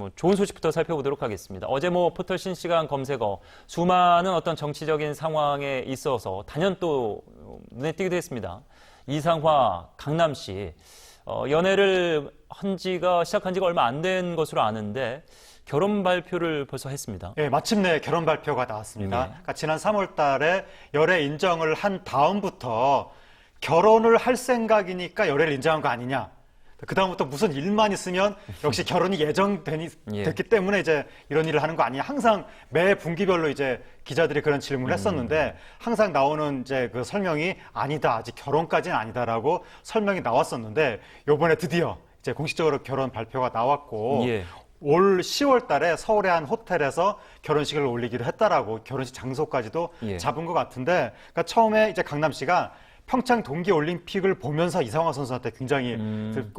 뭐 좋은 소식부터 살펴보도록 하겠습니다. 어제 포털 실시간 검색어 수많은 어떤 정치적인 상황에 있어서 단연 또 눈에 띄기도 했습니다. 이상화 강남씨 연애를 시작한 지가 얼마 안 된 것으로 아는데 결혼 발표를 벌써 했습니다. 예, 마침내 결혼 발표가 나왔습니다. 예. 그러니까 지난 3월 달에 열애 인정을 한 다음부터 결혼을 할 생각이니까 열애를 인정한 거 아니냐. 그 다음부터 무슨 일만 있으면 역시 결혼이 예정됐기 때문에 이제 이런 일을 하는 거 아니냐. 항상 매 분기별로 이제 기자들이 그런 질문을 했었는데 항상 나오는 이제 그 설명이 아니다. 아직 결혼까지는 아니다라고 설명이 나왔었는데 요번에 드디어 이제 공식적으로 결혼 발표가 나왔고 예. 올 10월 달에 서울의 한 호텔에서 결혼식을 올리기로 했다라고 결혼식 장소까지도 예. 잡은 것 같은데 그러니까 처음에 이제 강남 씨가 평창 동계올림픽을 보면서 이상화 선수한테 굉장히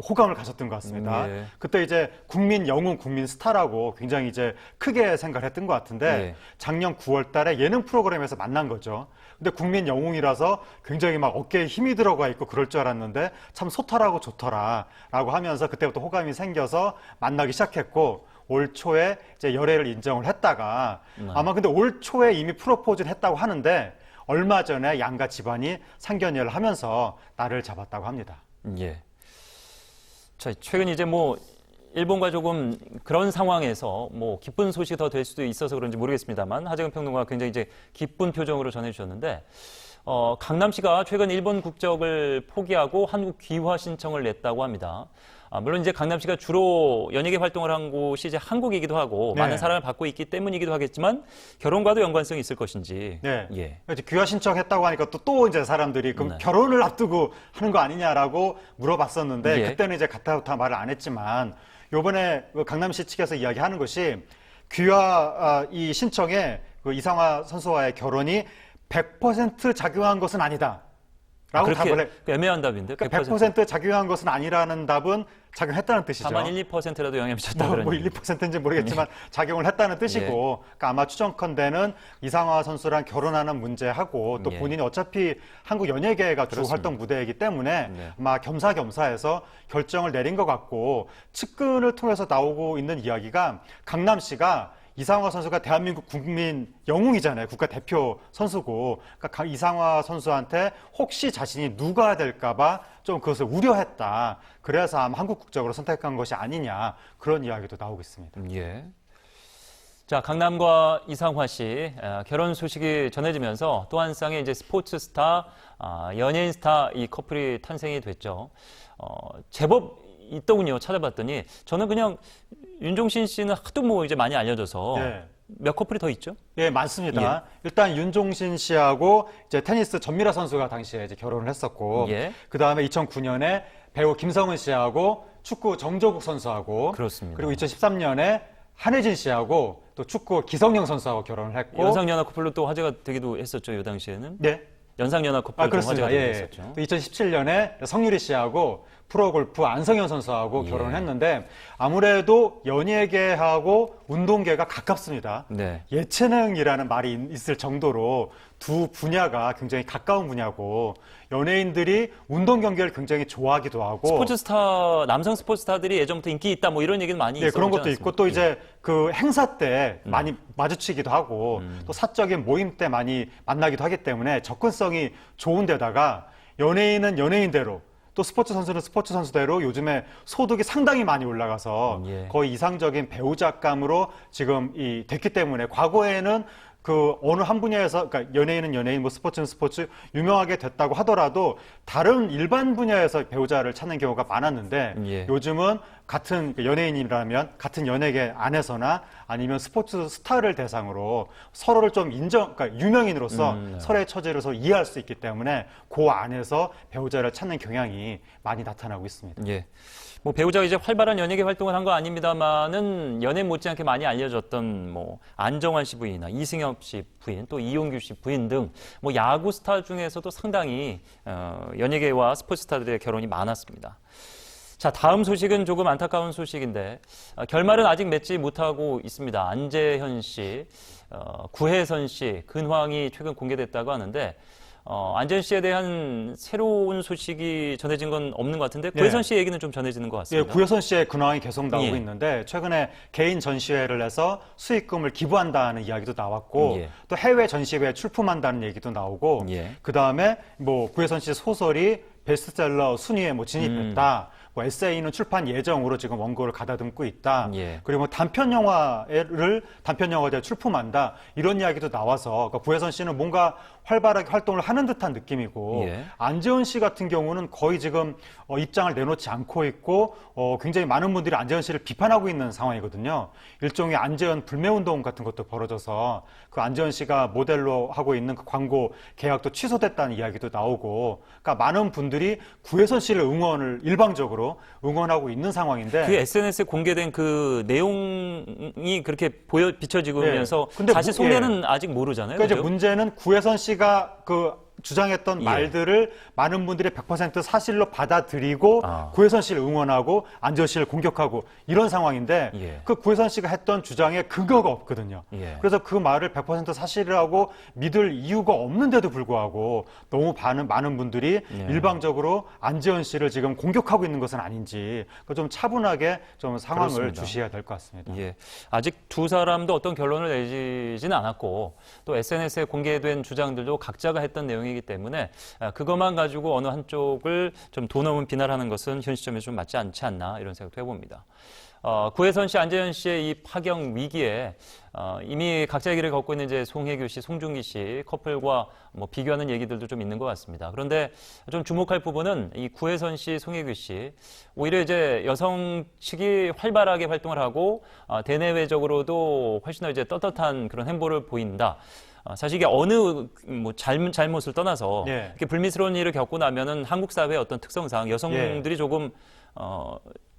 호감을 가졌던 것 같습니다. 예. 그때 이제 국민 영웅, 국민 스타라고 굉장히 이제 크게 생각을 했던 것 같은데 예. 작년 9월 달에 예능 프로그램에서 만난 거죠. 근데 국민 영웅이라서 굉장히 막 어깨에 힘이 들어가 있고 그럴 줄 알았는데 참 소탈하고 좋더라라고 하면서 그때부터 호감이 생겨서 만나기 시작했고 올 초에 이제 열애를 인정을 했다가 아마 근데 올 초에 이미 프로포즈를 했다고 하는데 얼마 전에 양가 집안이 상견례를 하면서 날을 잡았다고 합니다. 예. 자, 최근 이제 일본과 조금 그런 상황에서 기쁜 소식이 더 될 수도 있어서 그런지 모르겠습니다만 하재근 평론가가 굉장히 이제 기쁜 표정으로 전해주셨는데 강남 씨가 최근 일본 국적을 포기하고 한국 귀화 신청을 냈다고 합니다. 물론 이제 강남 씨가 주로 연예계 활동을 한 곳이 이제 한국이기도 하고 네. 많은 사랑을 받고 있기 때문이기도 하겠지만 결혼과도 연관성이 있을 것인지. 네. 예. 이제 귀화 신청했다고 하니까 또 이제 사람들이 그럼 네. 결혼을 앞두고 하는 거 아니냐라고 물어봤었는데 예. 그때는 이제 가타부타 말을 안 했지만 요번에 강남 씨 측에서 이야기하는 것이 귀화 이 신청에 그 이상화 선수와의 결혼이 100% 작용한 것은 아니다. 라고 답을 해. 애매한 답인데. 그러니까 100% 작용한 것은 아니라는 답은 작용했다는 뜻이죠. 다만 1, 2%라도 영향을 미쳤다 그런 1, 2%인지 모르겠지만 작용을 했다는 뜻이고 그러니까 아마 추정컨대는 이상화 선수랑 결혼하는 문제하고 또 본인이 어차피 한국 연예계가 주 활동 무대이기 때문에 아마 겸사겸사해서 결정을 내린 것 같고 측근을 통해서 나오고 있는 이야기가 강남 씨가 이상화 선수가 대한민국 국민 영웅이잖아요. 국가대표 선수고. 그러니까 이상화 선수한테 혹시 자신이 누가 될까봐 좀 그것을 우려했다. 그래서 아마 한국 국적으로 선택한 것이 아니냐. 그런 이야기도 나오고 있습니다. 예. 자, 강남과 이상화 씨 결혼 소식이 전해지면서 또 한 쌍의 이제 스포츠 스타, 연예인 스타 이 커플이 탄생이 됐죠. 제법 있더군요. 찾아봤더니 저는 그냥 윤종신 씨는 하도 이제 많이 알려져서 몇 커플이 더 있죠? 예, 많습니다. 일단 윤종신 씨하고 이제 테니스 전미라 선수가 당시에 이제 결혼을 했었고, 그 다음에 2009년에 배우 김성은 씨하고 축구 정조국 선수하고, 그렇습니다. 그리고 2013년에 한혜진 씨하고 또 축구 기성용 선수하고 결혼을 했고, 연상연하 커플로 또 화제가 되기도 했었죠. 이 당시에는. 네. 연상연하 커플로 화제가 되기도 했었죠. 또 2017년에 성유리 씨하고 프로골프 안성현 선수하고 결혼을 했는데 아무래도 연예계하고 운동계가 가깝습니다. 예체능이라는 말이 있을 정도로 두 분야가 굉장히 가까운 분야고 연예인들이 운동 경기를 굉장히 좋아하기도 하고 스포츠 스타, 남성 스포츠 스타들이 예전부터 인기 있다 이런 얘기는 많이 있었죠. 그런 것도 있고 또 이제 그 행사 때 많이 마주치기도 하고 또 사적인 모임 때 많이 만나기도 하기 때문에 접근성이 좋은 데다가 연예인은 연예인대로 또 스포츠 선수는 스포츠 선수대로 요즘에 소득이 상당히 많이 올라가서 거의 이상적인 배우자감으로 지금 됐기 때문에 과거에는 그 어느 한 분야에서 그러니까 연예인은 연예인, 스포츠는 스포츠 유명하게 됐다고 하더라도 다른 일반 분야에서 배우자를 찾는 경우가 많았는데 요즘은 같은 연예인이라면 같은 연예계 안에서나 아니면 스포츠 스타를 대상으로 서로를 좀 그러니까 유명인으로서 서로의 처지를 서로 이해할 수 있기 때문에 그 안에서 배우자를 찾는 경향이 많이 나타나고 있습니다. 배우자가 이제 활발한 연예계 활동을 한 거 아닙니다만은 연예인 못지않게 많이 알려졌던 안정환 씨 부인이나 이승엽 씨 부인, 또 이용규 씨 부인 등 야구 스타 중에서도 상당히 연예계와 스포츠 스타들의 결혼이 많았습니다. 자, 다음 소식은 조금 안타까운 소식인데 결말은 아직 맺지 못하고 있습니다. 안재현 씨, 구혜선 씨 근황이 최근 공개됐다고 하는데 안재현 씨에 대한 새로운 소식이 전해진 건 없는 것 같은데 구혜선 씨 얘기는 좀 전해지는 것 예, 같습니다. 구혜선 씨의 근황이 계속 나오고 예. 있는데 최근에 개인 전시회를 해서 수익금을 기부한다는 이야기도 나왔고 예. 또 해외 전시회에 출품한다는 얘기도 나오고 예. 그 다음에 뭐 구혜선 씨 소설이 베스트셀러 순위에 뭐 진입했다. 뭐 에세이는 출판 예정으로 지금 원고를 가다듬고 있다. 예. 그리고 뭐 단편 영화제에 출품한다. 이런 이야기도 나와서 그러니까 구혜선 씨는 뭔가 활발하게 활동을 하는 듯한 느낌이고 예. 안재현 씨 같은 경우는 거의 지금 입장을 내놓지 않고 있고 굉장히 많은 분들이 안재현 씨를 비판하고 있는 상황이거든요. 일종의 안재현 불매운동 같은 것도 벌어져서 그 안재현 씨가 모델로 하고 있는 그 광고 계약도 취소됐다는 이야기도 나오고 그러니까 많은 분들이 구혜선 씨를 일방적으로 응원하고 있는 상황인데 그 SNS에 공개된 그 내용이 그렇게 비춰지면서 네. 근데 사실 속내는 아직 모르잖아요. 그러니까 이제 그죠? 문제는 구혜선 씨가 주장했던 예. 말들을 많은 분들이 100% 사실로 받아들이고 구혜선 씨를 응원하고 안재현 씨를 공격하고 이런 상황인데 예. 그 구혜선 씨가 했던 주장에 근거가 없거든요. 예. 그래서 그 말을 100% 사실이라고 믿을 이유가 없는데도 불구하고 너무 많은 분들이 예. 일방적으로 안재현 씨를 지금 공격하고 있는 것은 아닌지 좀 차분하게 좀 상황을 그렇습니다. 주시해야 될 것 같습니다. 예. 아직 두 사람도 어떤 결론을 내지는 않았고 또 SNS에 공개된 주장들도 각자가 했던 내용이기 때문에 그것만 가지고 어느 한쪽을 좀 도 넘은 비난하는 것은 현 시점에 좀 맞지 않지 않나 이런 생각도 해봅니다. 구혜선 씨, 안재현 씨의 이 파경 위기에 이미 각자의 길을 걷고 있는 이제 송혜교 씨, 송중기 씨 커플과 뭐 비교하는 얘기들도 좀 있는 것 같습니다. 그런데 좀 주목할 부분은 이 구혜선 씨, 송혜교 씨 오히려 이제 여성 측이 활발하게 활동을 하고 대내외적으로도 훨씬 더 이제 떳떳한 그런 행보를 보인다. 사실 이게 어느 뭐 잘못을 떠나서 예. 이렇게 불미스러운 일을 겪고 나면은 한국 사회의 어떤 특성상 여성들이 조금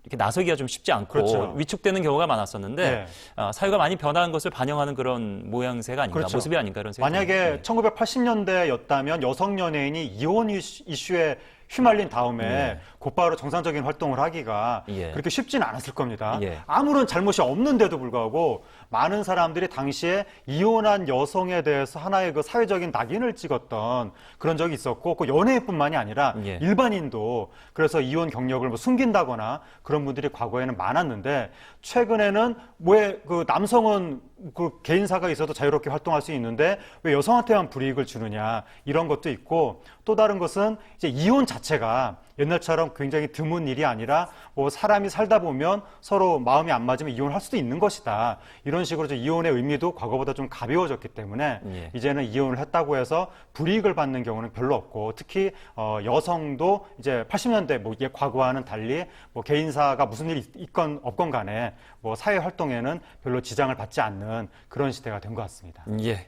이렇게 나서기가 좀 쉽지 않고 그렇죠. 위축되는 경우가 많았었는데 사회가 많이 변화한 것을 반영하는 그런 모양새가 아닌가, 그렇죠. 모습이 아닌가 이런 생각이 만약에 듭니다. 1980년대였다면 여성 연예인이 이혼 이슈에 휘말린 다음에 예. 곧바로 정상적인 활동을 하기가 예. 그렇게 쉽지는 않았을 겁니다. 예. 아무런 잘못이 없는데도 불구하고 많은 사람들이 당시에 이혼한 여성에 대해서 하나의 그 사회적인 낙인을 찍었던 그런 적이 있었고 그 연예인뿐만이 아니라 예. 일반인도 그래서 이혼 경력을 뭐 숨긴다거나 그런 분들이 과거에는 많았는데 최근에는 왜 그 남성은 그 개인사가 있어도 자유롭게 활동할 수 있는데 왜 여성한테만 불이익을 주느냐 이런 것도 있고 또 다른 것은 이제 이혼 자체가 옛날처럼 굉장히 드문 일이 아니라 뭐 사람이 살다 보면 서로 마음이 안 맞으면 이혼할 수도 있는 것이다. 이런 식으로 이혼의 의미도 과거보다 좀 가벼워졌기 때문에 예. 이제는 이혼을 했다고 해서 불이익을 받는 경우는 별로 없고 특히 여성도 이제 80년대 뭐 과거와는 달리 뭐 개인사가 무슨 일이 있건 없건 간에 뭐 사회 활동에는 별로 지장을 받지 않는 그런 시대가 된 것 같습니다. 예.